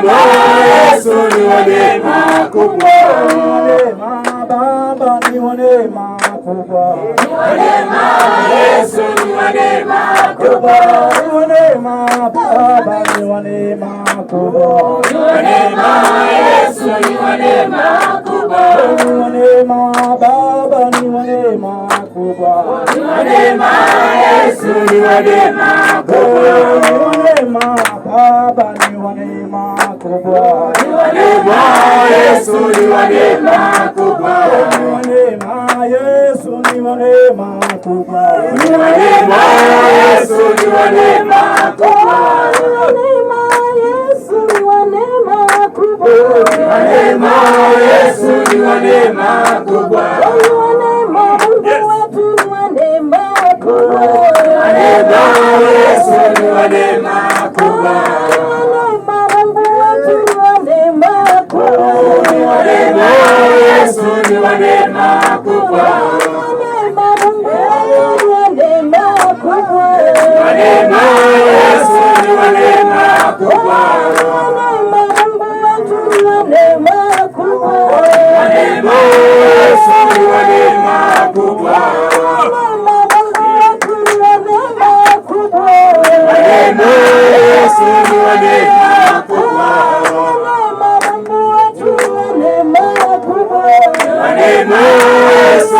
Yesu ni wa neema kubwa. Baba ni wa neema kubwa. Yesu ni wa neema kubwa. Ni wa neema Baba ni wa neema kubwa. Yesu ni wa neema kubwa. Ni wa neema Baba ni wa neema kubwa. Yesu ni wa neema kubwa. Ni wa neema Baba ni wa neema kubwa. Yesu ni wa neema kubwa. Ni wa neema Yesu ni wa neema kubwa. Yesu ni wa neema kubwa. Yesu ni wa neema kubwa. Yesu ni wa neema kubwa. Yesu ni wa neema kubwa. Yesu ni wa neema kubwa. Yesu ni wa neema kubwa. Yesu ni wa neema kubwa. Yesu ni wa neema kubwa. Yesu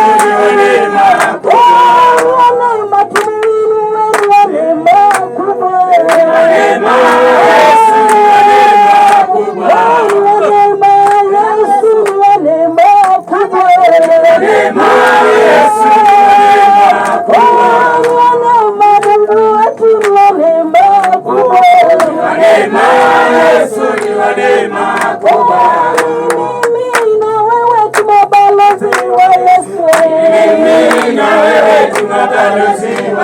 ni wa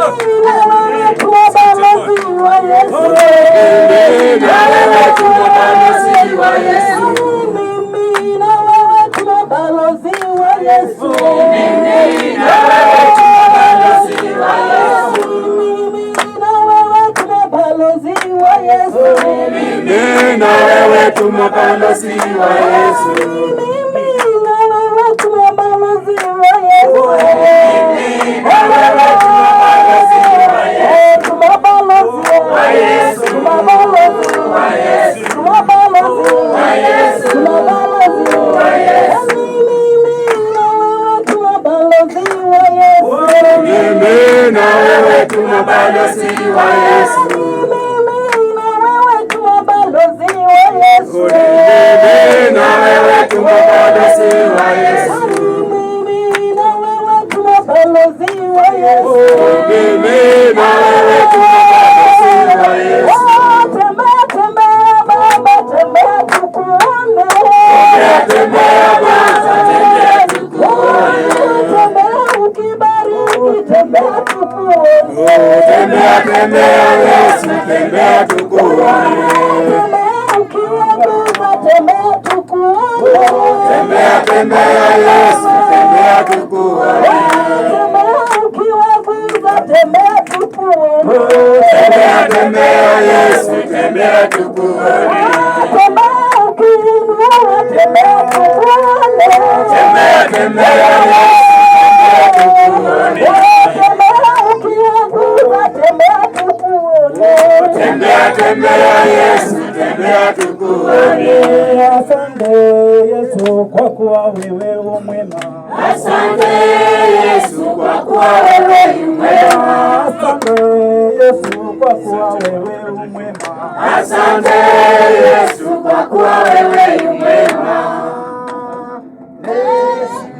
neema na wewe tu mabalozi wa Yesu. Asante Yesu kwa kuwa wewe umwema. Asante Yesu kwa kuwa wewe umwema. Asante Yesu kwa kuwa wewe umwema. Asante Yesu kwa kuwa wewe umwema.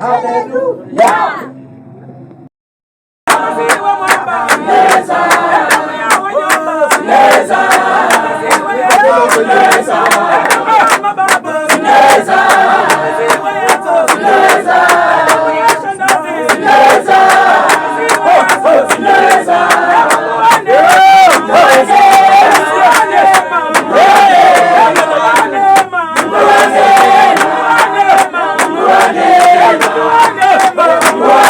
Hallelujah. Wow.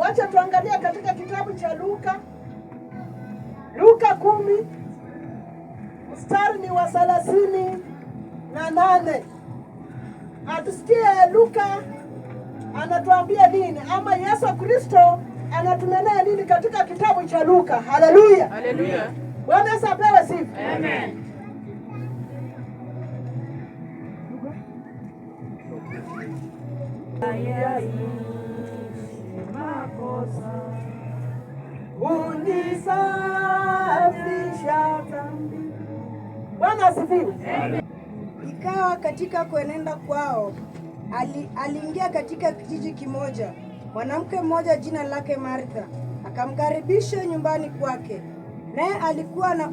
Wacha tuangalie katika kitabu cha Luka 10 mstari ni wa 38. Atusikie Luka anatuambia nini, ama Yesu Kristo anatunenea nini katika kitabu cha Luka. Haleluya. Haleluya. Bwana Yesu apewe sifa. Amen. Unisafisha dhambi. Bwana asifiwe. Ikawa katika kuenenda kwao, aliingia katika kijiji kimoja. Mwanamke mmoja jina lake Martha akamkaribisha nyumbani kwake, naye alikuwa na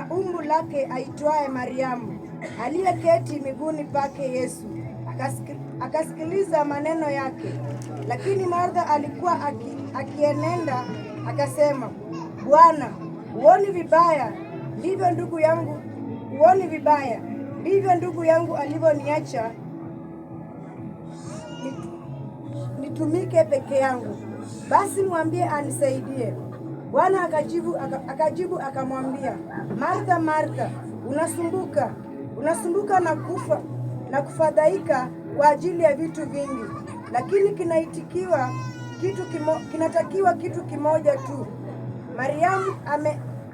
umbu lake aitwaye Mariamu, aliyeketi miguuni pake Yesu, akasikiliza maneno yake. Lakini Martha alikuwa akienenda akasema, Bwana, huoni vibaya ndivyo ndugu yangu alivyoniacha nitumike peke yangu, basi mwambie anisaidie. Bwana akajibu akamwambia, Martha, Martha, unasumbuka na kufadhaika kwa ajili ya vitu vingi, lakini kinatakiwa kitu kimoja tu. Mariamu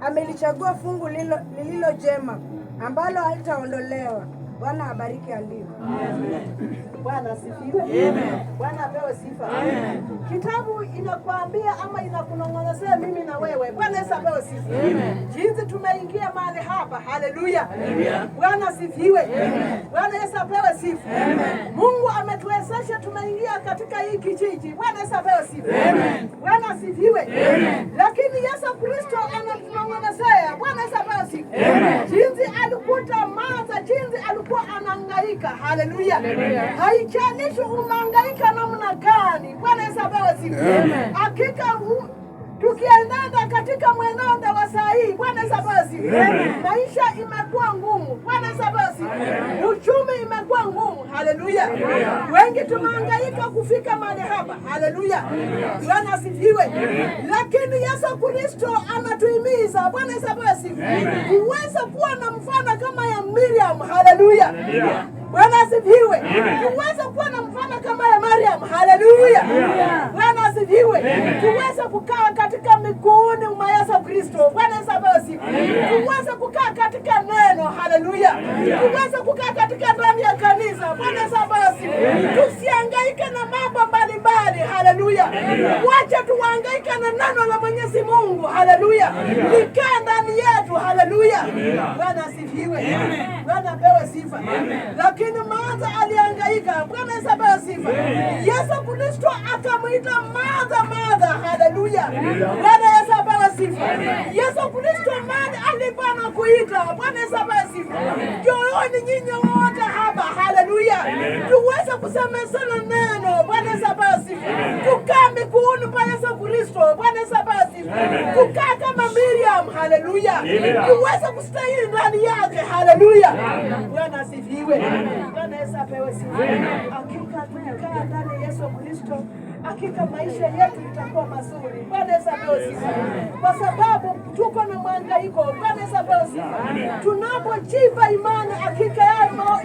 amelichagua fungu lililo jema, ambalo halitaondolewa. Bwana abariki andiko. Amen. Bwana asifiwe. Amen. Bwana apewe sifa. Amen. Kitabu inakuambia ama inakunong'onezea mimi na wewe. Bwana Yesu apewe sifa. Amen. Jinsi tumeingia mahali hapa. Haleluya. Amen. Bwana asifiwe. Amen. Bwana Yesu apewe sifa. Amen. Mungu ametuwezesha tumeingia katika hii kijiji. Bwana Yesu apewe sifa. Amen. Bwana asifiwe. Amen. Lakini Yesu Kristo anatunong'onezea. Bwana Yesu apewe sifa. Amen. Jinsi alikuta Martha, jinsi alikuwa anahangaika. Haleluya. Haijalishi unahangaika namna gani. Bwana Yesu apewe sifa. Hakika tukiendana katika mwenendo wa saa hii, Bwana Yesu apewe sifa. Maisha imekuwa ngumu. Bwana Yesu apewe sifa. Uchumi imekuwa ngumu. Haleluya. Wengi tumehangaika kufika mahali hapa. Haleluya. Bwana asifiwe. Lakini Yesu Kristo anatuhimiza, Bwana Yesu apewe sifa, uweze kuwa na mfano kama ya Miriam. Haleluya. Bwana asifiwe. Tuweze kuwa na mfano kama ya Mariam. Haleluya. Bwana asifiwe. Tuweze kukaa katika miguuni mwa Yesu Kristo. Bwana Yesu apewe sifa. Tuweze kukaa katika neno. Haleluya. Tuweze kukaa katika ndani ya kanisa. Bwana Yesu apewe sifa. Tusihangaike na mambo mbalimbali. Haleluya. Wacha tuhangaike na neno la Mwenyezi Mungu. Haleluya. Likaa ndani yetu. Haleluya. Bwana asifiwe. Bwana apewe sifa. Lakini Martha alihangaika. Bwana Yesu apewe sifa. Yesu Kristo akamwita Martha, Martha. Haleluya. Bwana Yesu apewe sifa. Yesu Kristo mali alipana kuita. Bwana Yesu apewe sifa. Jooni nyinyi wote hapa. Haleluya. Tuweze kusemezana neno. Bwana Yesu apewe sifa. Tukaa miguuni pa Yesu Kristo. Bwana Yesu apewe sifa. Tukaa kama Miriam. Haleluya. Tuweze kustahili ndani yake. Haleluya. Bwana asifiwe. Bwana Yesu apewe sifa. Hakika tukikaa ndani ya Yesu Kristo, hakika maisha yetu itakuwa mazuri. Bwana Yesu apewe sifa. Kwa sababu tuko na mhangaiko. Bwana Yesu apewe sifa. Tunapojipa imani, hakika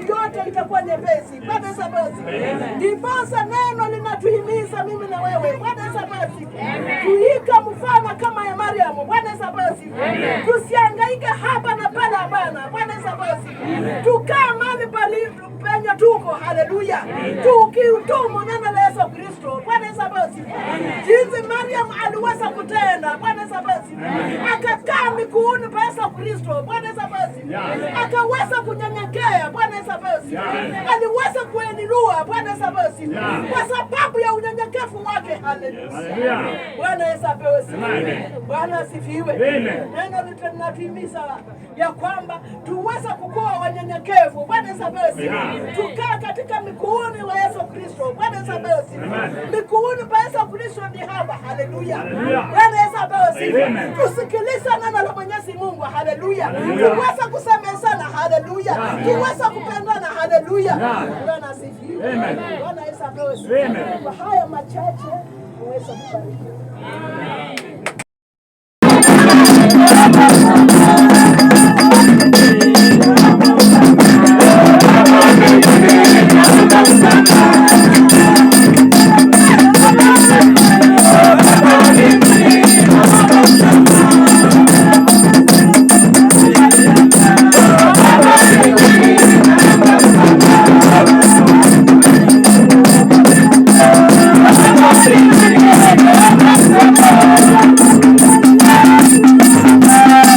yote itakuwa nyepesi. Bwana Yesu apewe sifa. Ndiposa neno linatuhimiza mimi na wewe. Bwana Yesu apewe sifa. Tuika mfano kama ya Mariam. Bwana Yesu apewe sifa. Tusihangaike hapa na pale bana. Bwana Yesu apewe sifa. Tukaa mahali penye tuko. Haleluya. Tukiutumu neno la Yesu Kristo. Bwana Yesu apewe sifa. Jinsi Mariam aliweza kutenda. Bwana Yesu apewe sifa. Akakaa miguuni pa Yesu Kristo. Bwana Yesu apewe sifa. Akaweza kunyenyekea. Bwana Yesu apewe sifa. Aliweza kuinua. Bwana Yesu apewe sifa. Kwa sababu ya unyenyekevu wake. Haleluya. Bwana Yesu apewe sifa. Bwana asifiwe. Neno linatuhimiza ya kwamba tuweze kukuwa wanyenyekevu. Bwana Yesu apewe sifa. Tukaa katika miguuni wa Yesu Kristo. Bwana Yesu apewe sifa. Miguuni pa Yesu Kristo ni hapa. Haleluya. Bwana Yesu apewe sifa. Tusikilize neno la Mwenyezi Mungu. Haleluya. Tuweze kusemezana. Haleluya. Tuweze kupendana. Haleluya. Bwana asifiwe. Bwana Yesu apewe sifa. Kwa haya machache Bwana Yesu akubariki. Amen.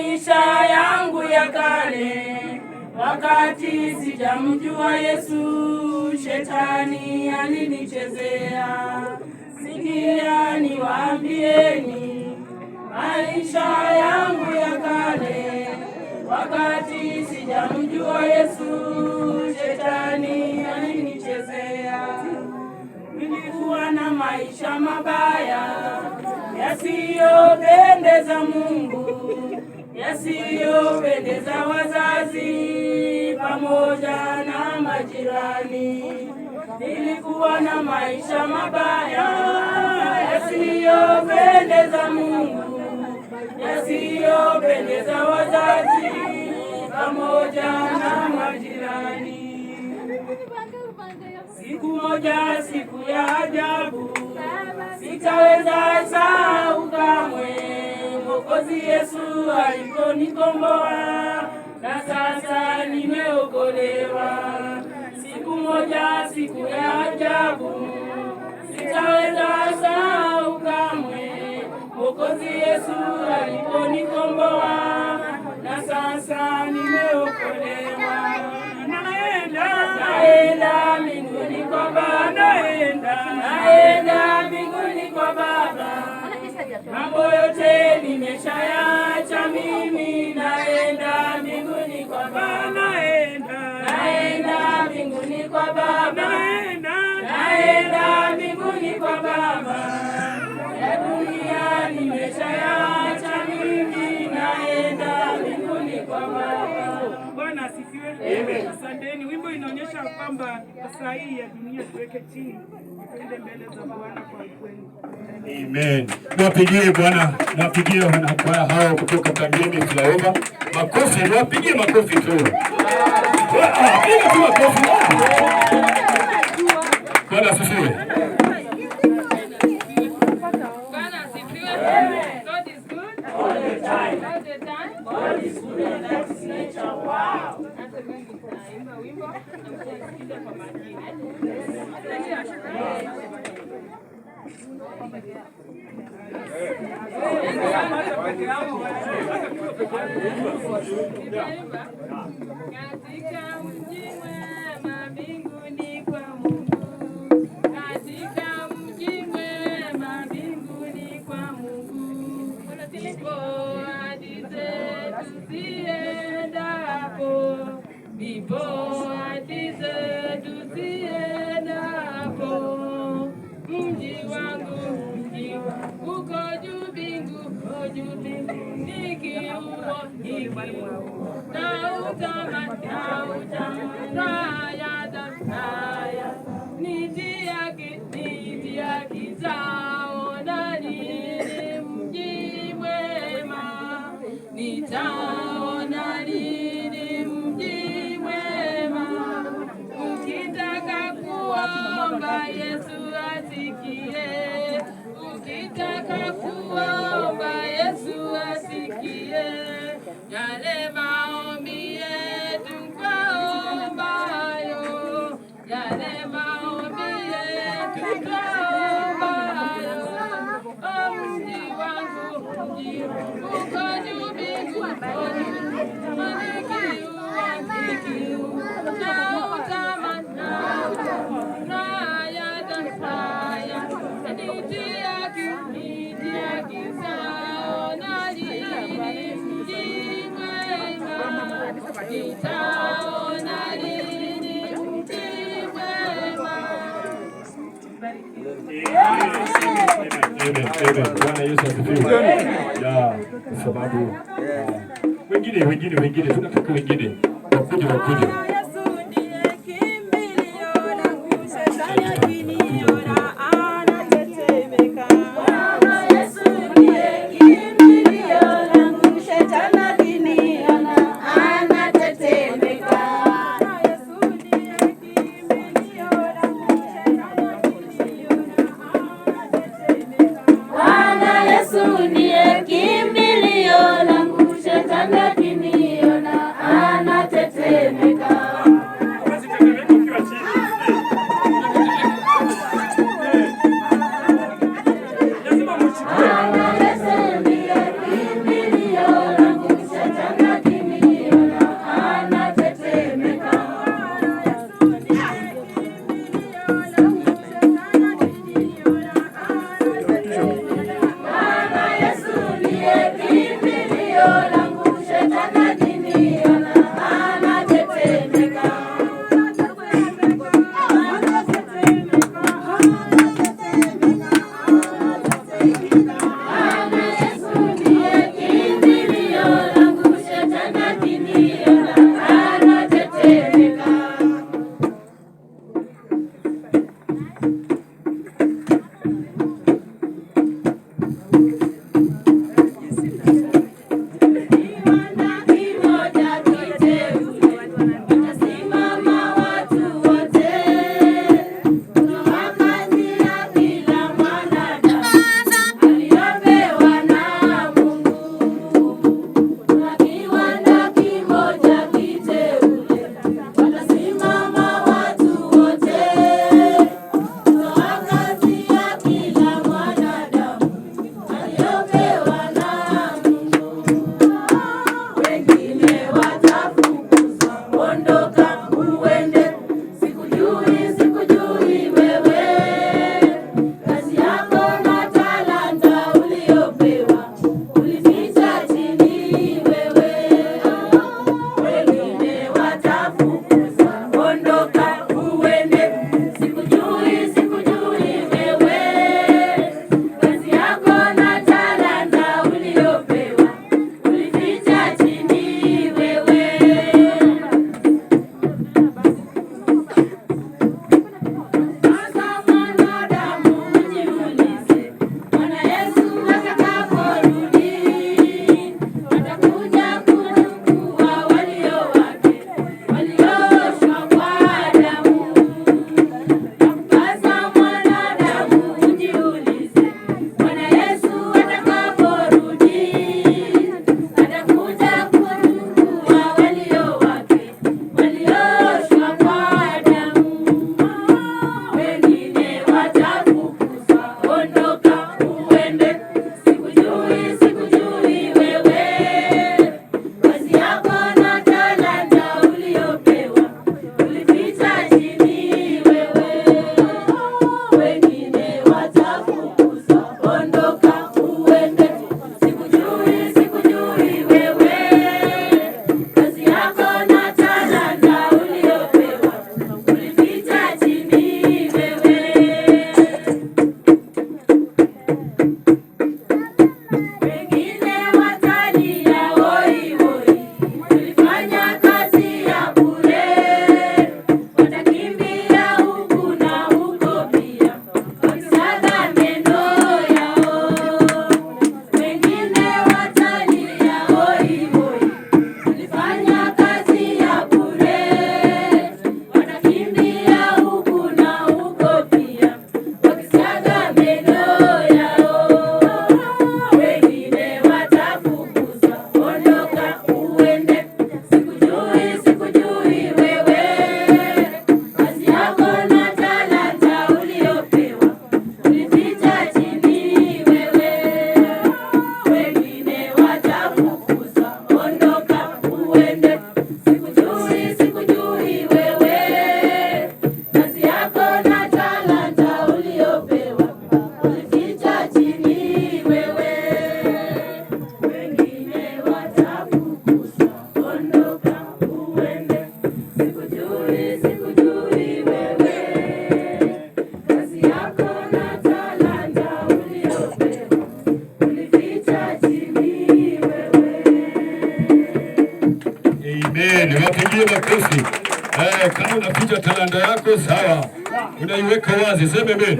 maisha yangu ya kale, wakati sijamjua Yesu, shetani alinichezea. Sikia niwaambieni, maisha yangu ya kale, wakati sijamjua Yesu, shetani alinichezea. Nilikuwa na maisha mabaya yasiyopendeza Mungu, yasiyopendeza wazazi pamoja na majirani. Nilikuwa na maisha mabaya yasiyopendeza Mungu, yasiyopendeza wazazi pamoja na majirani. Siku moja, siku ya ajabu, sitaweza sahau kamwe, Mwokozi Yesu aliponikomboa, na sasa nimeokolewa. Siku moja, siku ya ajabu, sitaweza sahau kamwe, Mwokozi Yesu aliponikomboa, na sasa nimeokolewa. Naenda mbinguni kwa Baba, naenda mbinguni kwa Baba. Mambo yote nimeshayaacha mimi, naenda mbinguni kwa Baba, naenda mbinguni kwa Baba, naenda mbinguni kwa Baba. Ya dunia nimeshayaacha mimi, naenda mbinguni kwa Baba. Bwana asifiwe. Amen. Asanteni. Wimbo inaonyesha kwamba saa hii ya dunia tuweke chini, tuende mbele za Bwana kwa kweli. Amen. Napigie Bwana, napigie wanakwaya hao kutoka Kangemi Flaova. Makofi, napigie makofi tu. Piga tu makofi. Bwana asifiwe. Bwana asifiwe. God is good all the time. All the time. God is good and that is nature. Wow. Naimba wimbo na msikize kwa makini. Katika mji mwema mbinguni kwa Mungu, katika mji mwema mbinguni kwa Mungu, ndipo hadi zetu ziendapo, ndipo hadi zetu ziendapo. Mji wangu uko juu mbingu, nikiuona haya nitia kizao na nini mji mwema, nitaona nini mji mwema. Ukitaka kuomba Yesu asikie, ukitaka kuomba Yesu asikie, yale maombi yetu twaombayo, yale maombi yetu twaombayo. Mji wangu uko juu mbinguni, Bwana Yesu asifiwe. Ya, kwa sababu wengine tunataka wengine wakuje. Amen. Wapigie makofi. Kama unaficha talanta yako sawa, unaiweka wazi. Sema amen.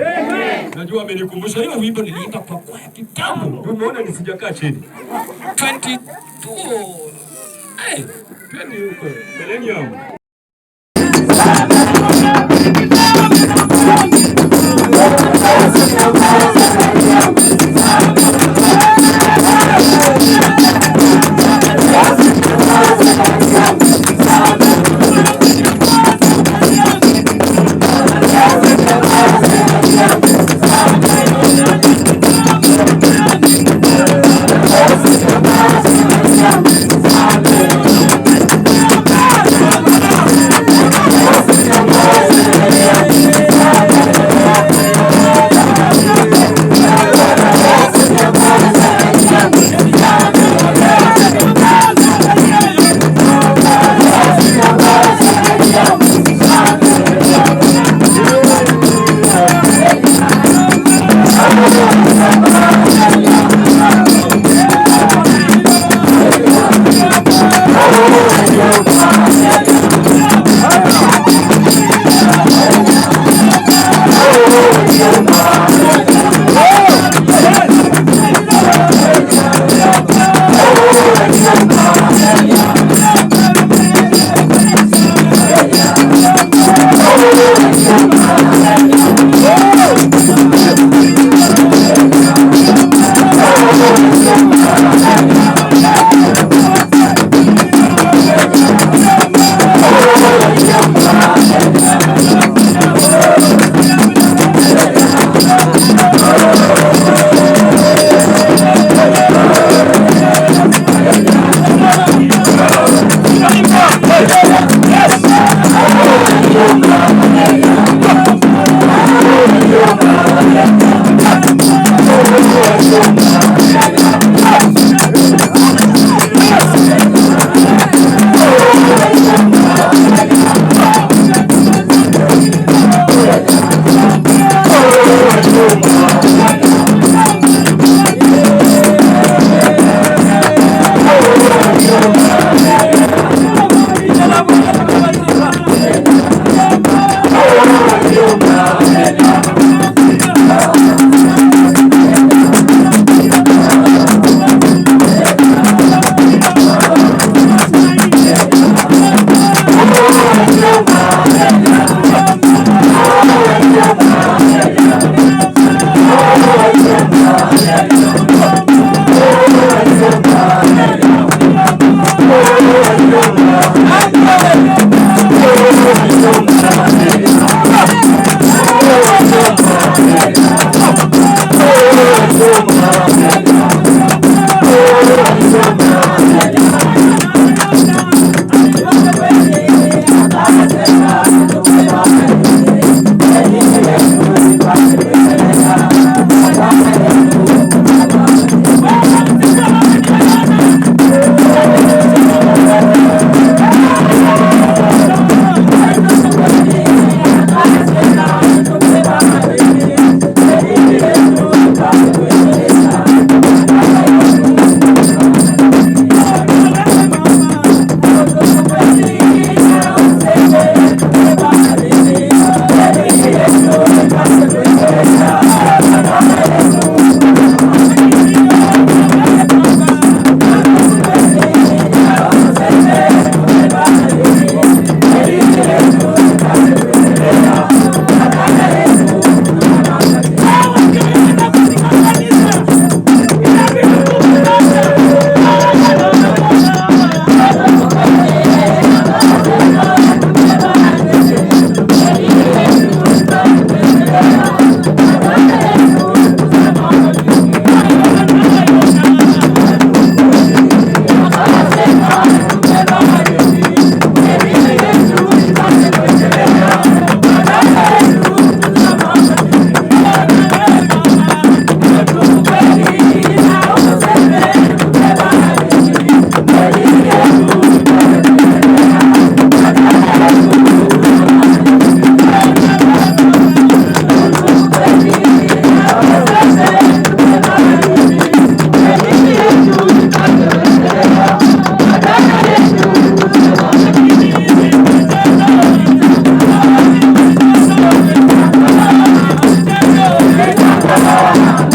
Najua amenikumbusha hiyo wimbo niliimba kwa kwaya kitambo. Umeona nisijakaa chini. 22. Twende huko. Millennium. Bwana.